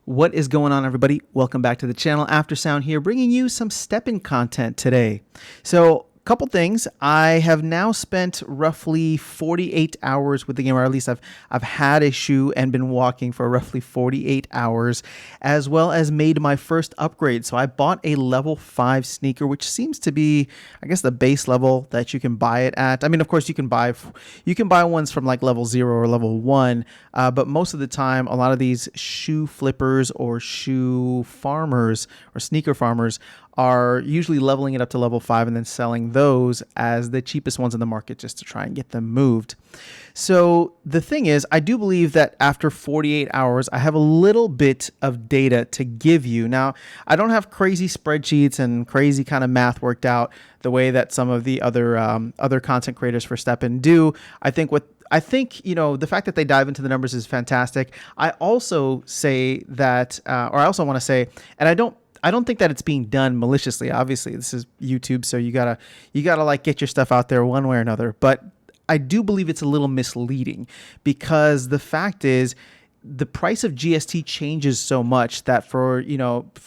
What is going on, everybody? Welcome back to the channel. Aftersound here, bringing you some step-in content today. So, couple things. I have now spent roughly 48 hours with the game, or at least I've had a shoe and been walking for roughly 48 hours, as well as made my first upgrade. So I bought a level 5 sneaker, which seems to be, I guess, the base level that you can buy it at. I mean, of course, you can buy ones from like level 0 or level 1, but most of the time, a lot of these shoe flippers or shoe farmers or sneaker farmers are usually leveling it up to level 5 and then selling those as the cheapest ones in the market just to try and get them moved. So the thing is, I do believe that after 48 hours, I have a little bit of data to give you. Now, I don't have crazy spreadsheets and crazy kind of math worked out the way that some of the other content creators for Step-In do. I think the fact that they dive into the numbers is fantastic. I also say that, or I also want to say, and I don't think that it's being done maliciously. Obviously, this is YouTube, so you gotta like get your stuff out there one way or another. But I do believe it's a little misleading because the fact is, the price of GST changes so much that for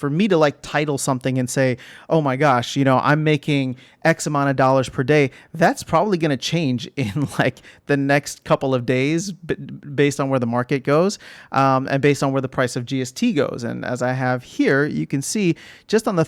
me to like title something and say, oh my gosh, I'm making X amount of dollars per day, that's probably going to change in like the next couple of days based on where the market goes and based on where the price of GST goes. And as I have here, you can see just on the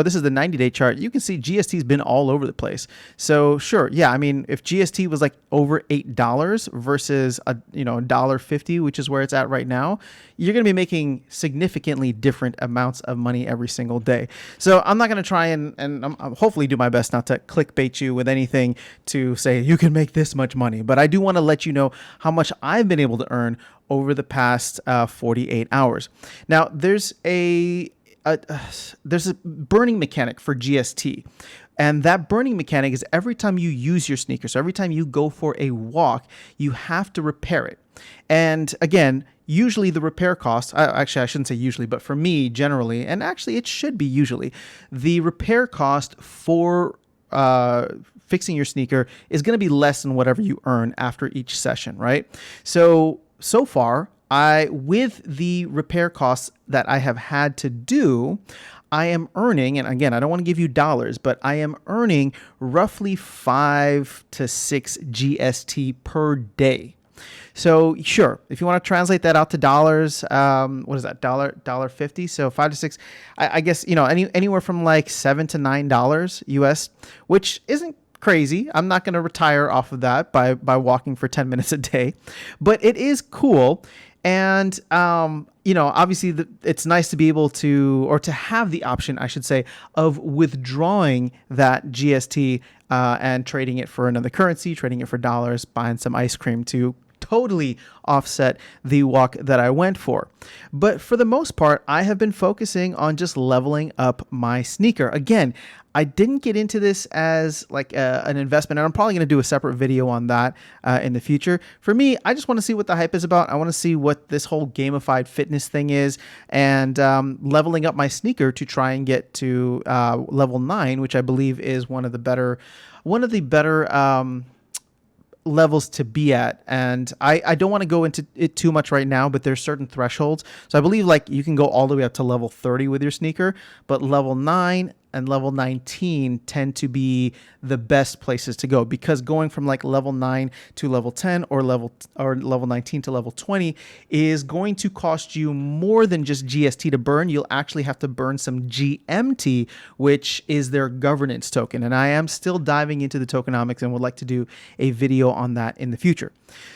this is the 90-day chart, you can see GST's been all over the place. So sure, yeah, I mean, if GST was like over $8 versus $1.50, which is where it's at right now, you're going to be making significantly different amounts of money every single day. So I'm not going to try and hopefully do my best not to clickbait you with anything to say you can make this much money. But I do want to let you know how much I've been able to earn over the past 48 hours. Now, there's a burning mechanic for GST. And that burning mechanic is every time you use your sneaker, so every time you go for a walk, you have to repair it. And again, usually the repair cost, actually I shouldn't say usually, but for me generally, and actually it should be usually, the repair cost for fixing your sneaker is going to be less than whatever you earn after each session, right? So far, with the repair costs that I have had to do, I am earning, and again, I don't want to give you dollars, but I am earning roughly 5 to 6 GST per day. So sure, if you want to translate that out to dollars, what is that, $1.50? So 5 to 6, I guess, anywhere from like $7 to $9 US, which isn't crazy. I'm not going to retire off of that by walking for 10 minutes a day, but it is cool. And, obviously it's nice to be able to, or to have the option, I should say, of withdrawing that GST and trading it for another currency, trading it for dollars, buying some ice cream to totally offset the walk that I went for. But for the most part, I have been focusing on just leveling up my sneaker. Again, I didn't get into this as like an investment, and I'm probably going to do a separate video on that in the future. For me, I just want to see what the hype is about. I want to see what this whole gamified fitness thing is, and leveling up my sneaker to try and get to level 9, which I believe is one of the better levels to be at. And I don't want to go into it too much right now, but there's certain thresholds. So I believe like you can go all the way up to level 30 with your sneaker, but level 9 and level 19 tend to be the best places to go, because going from like level 9 to level 10 or level 19 to level 20 is going to cost you more than just GST to burn. You'll actually have to burn some GMT, which is their governance token. And I am still diving into the tokenomics and would like to do a video on that in the future.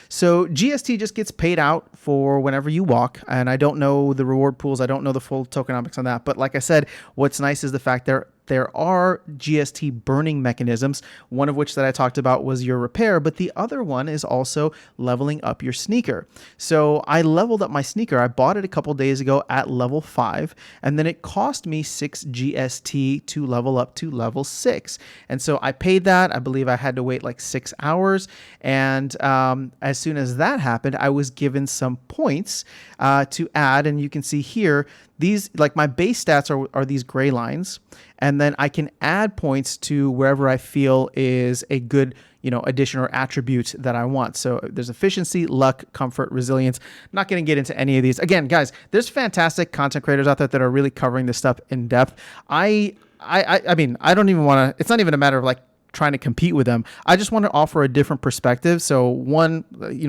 So GST just gets paid out for whenever you walk, and I don't know the reward pools. I don't know the full tokenomics on that. But like I said, what's nice is the fact there are GST burning mechanisms, one of which that I talked about was your repair, but the other one is also leveling up your sneaker. So I leveled up my sneaker. I bought it a couple days ago at level 5, and then it cost me 6 GST to level up to level 6. And so I paid that. I believe I had to wait like 6 hours. And as soon as that happened, I was given some points to add. And you can see here, these, like my base stats are these gray lines. And then I can add points to wherever I feel is a good, addition or attribute that I want. So there's efficiency, luck, comfort, resilience. Not going to get into any of these. Again, guys, there's fantastic content creators out there that are really covering this stuff in depth. I mean, I don't even want to, it's not even a matter of like trying to compete with them. I just want to offer a different perspective. So one,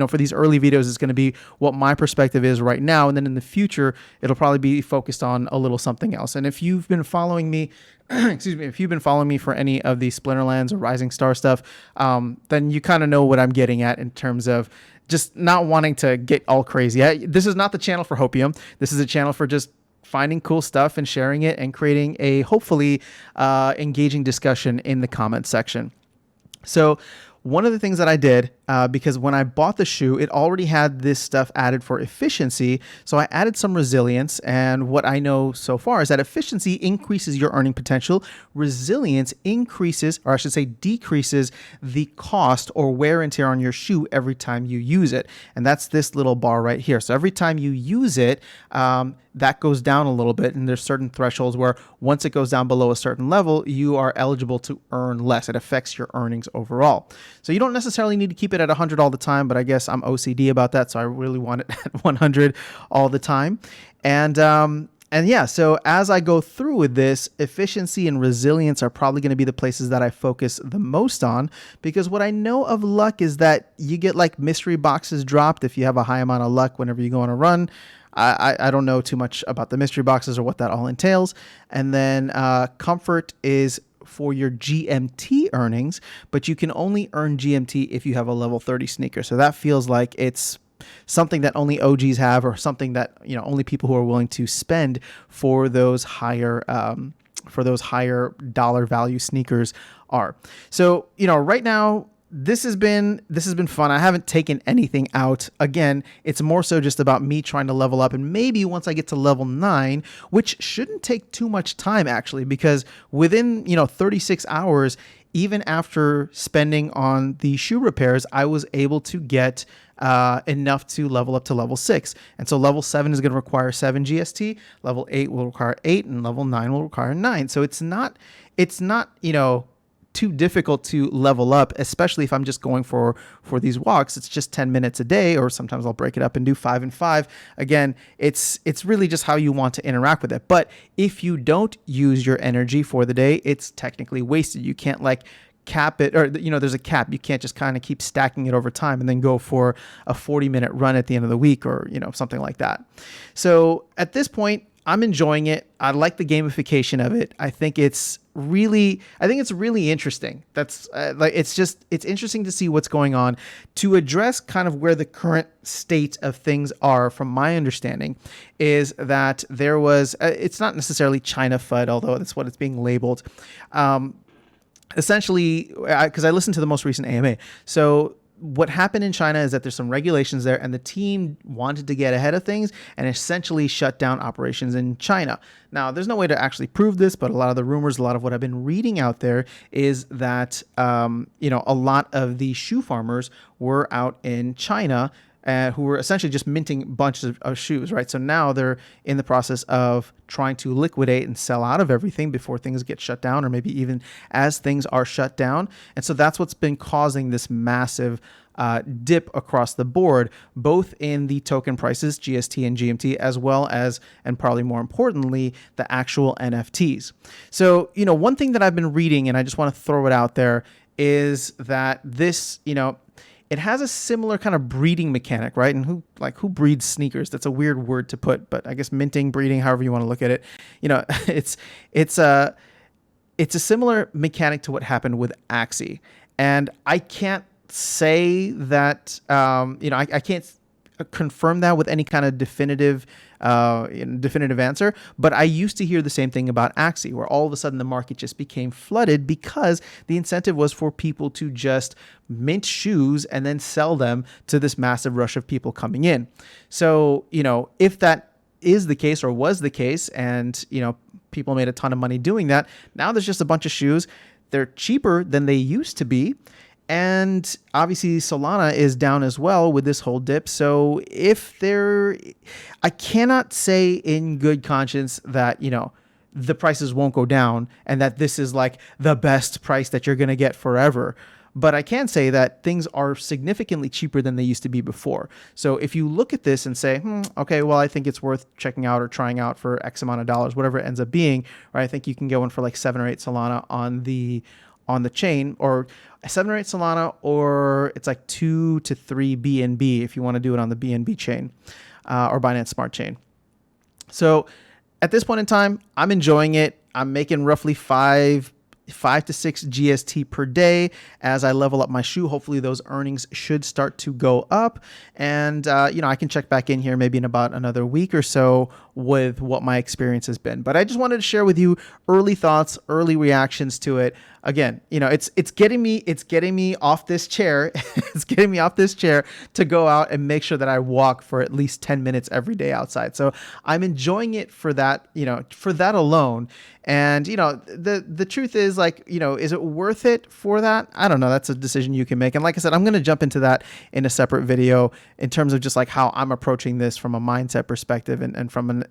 for these early videos is going to be what my perspective is right now. And then in the future, it'll probably be focused on a little something else. And if you've been following me, if you've been following me for any of the Splinterlands or Rising Star stuff, then you kind of know what I'm getting at in terms of just not wanting to get all crazy. This is not the channel for Hopium. This is a channel for just finding cool stuff and sharing it and creating a hopefully engaging discussion in the comment section. So one of the things that I did, because when I bought the shoe, it already had this stuff added for efficiency. So I added some resilience. And what I know so far is that efficiency increases your earning potential. Resilience increases, or I should say decreases, the cost or wear and tear on your shoe every time you use it. And that's this little bar right here. So every time you use it, that goes down a little bit. And there's certain thresholds where once it goes down below a certain level, you are eligible to earn less. It affects your earnings overall. So you don't necessarily need to keep it at 100 all the time, but I guess I'm OCD about that. So I really want it at 100 all the time. And yeah, so as I go through with this, efficiency and resilience are probably going to be the places that I focus the most on, because what I know of luck is that you get like mystery boxes dropped if you have a high amount of luck whenever you go on a run. I don't know too much about the mystery boxes or what that all entails. And then comfort is for your GMT earnings, but you can only earn GMT if you have a level 30 sneaker. So that feels like it's something that only OGs have, or something that only people who are willing to spend for those higher dollar value sneakers are. So right now, this has been fun. I haven't taken anything out. Again, it's more so just about me trying to level up, and maybe once I get to level 9, which shouldn't take too much time actually, because within 36 hours, even after spending on the shoe repairs, I was able to get enough to level up to level 6. And so level 7 is going to require 7 GST, level 8 will require 8, and level 9 will require 9. So it's not too difficult to level up, especially if I'm just going for these walks. It's just 10 minutes a day, or sometimes I'll break it up and do 5 and 5. Again, it's really just how you want to interact with it. But if you don't use your energy for the day, it's technically wasted. You can't like cap it, or there's a cap. You can't just kind of keep stacking it over time and then go for a 40-minute run at the end of the week, or something like that. So at this point, I'm enjoying it. I like the gamification of it. I think it's really interesting. That's it's interesting to see what's going on. To address kind of where the current state of things are, from my understanding, is that there was, it's not necessarily China FUD, although that's what it's being labeled. Essentially, because I listened to the most recent AMA. So what happened in China is that there's some regulations there, and the team wanted to get ahead of things and essentially shut down operations in China. Now, there's no way to actually prove this, but a lot of the rumors, a lot of what I've been reading out there is that, a lot of the shoe farmers were out in China, who were essentially just minting bunches of shoes, right? So now they're in the process of trying to liquidate and sell out of everything before things get shut down, or maybe even as things are shut down. And so that's what's been causing this massive dip across the board, both in the token prices, GST and GMT, as well as, and probably more importantly, the actual NFTs. So, one thing that I've been reading, and I just want to throw it out there, is that this, it has a similar kind of breeding mechanic, right? And who breeds sneakers? That's a weird word to put, but I guess minting, breeding, however you want to look at it, it's a similar mechanic to what happened with Axie. And I can't say that, I can't confirm that with any kind of definitive answer, but I used to hear the same thing about Axie, where all of a sudden the market just became flooded because the incentive was for people to just mint shoes and then sell them to this massive rush of people coming in. So, if that is the case, or was the case, and people made a ton of money doing that, now there's just a bunch of shoes. They're cheaper than they used to be. And obviously Solana is down as well with this whole dip. So I cannot say in good conscience that, the prices won't go down and that this is like the best price that you're going to get forever. but I can say that things are significantly cheaper than they used to be before. So if you look at this and say, okay, well, I think it's worth checking out or trying out for X amount of dollars, whatever it ends up being, right? I think you can go in for like 7 or 8 Solana on the chain, or 7 or 8 Solana, or it's like 2 to 3 BNB if you want to do it on the BNB chain or Binance Smart Chain. So at this point in time, I'm enjoying it. I'm making roughly 5 to 6 GST per day as I level up my shoe. Hopefully those earnings should start to go up, and I can check back in here maybe in about another week or so with what my experience has been. But I just wanted to share with you early thoughts, early reactions to it. Again, it's getting me off this chair. It's getting me off this chair to go out and make sure that I walk for at least 10 minutes every day outside. So I'm enjoying it for that, for that alone. And, the truth is, like, is it worth it for that? I don't know. That's a decision you can make. And like I said, I'm going to jump into that in a separate video in terms of just like how I'm approaching this from a mindset perspective and from an,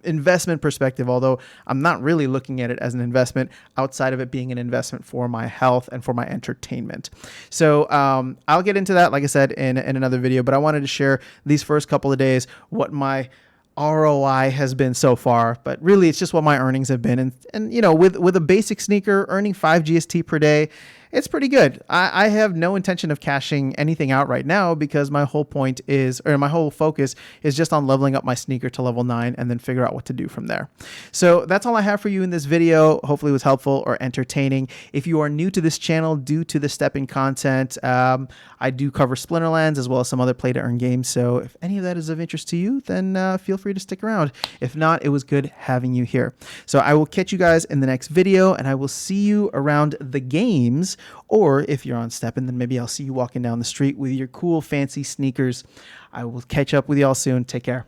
investment perspective, although I'm not really looking at it as an investment outside of it being an investment for my health and for my entertainment. So I'll get into that, like I said, in another video, but I wanted to share these first couple of days what my ROI has been so far, but really it's just what my earnings have been. And with a basic sneaker earning 5 GST per day, it's pretty good. I have no intention of cashing anything out right now because my whole focus is just on leveling up my sneaker to level 9 and then figure out what to do from there. So that's all I have for you in this video. Hopefully it was helpful or entertaining. If you are new to this channel due to the step-in content, I do cover Splinterlands as well as some other play-to-earn games. So if any of that is of interest to you, then feel free to stick around. If not, it was good having you here. So I will catch you guys in the next video, and I will see you around the games. Or if you're on STEPN, then maybe I'll see you walking down the street with your cool, fancy sneakers. I will catch up with y'all soon. Take care.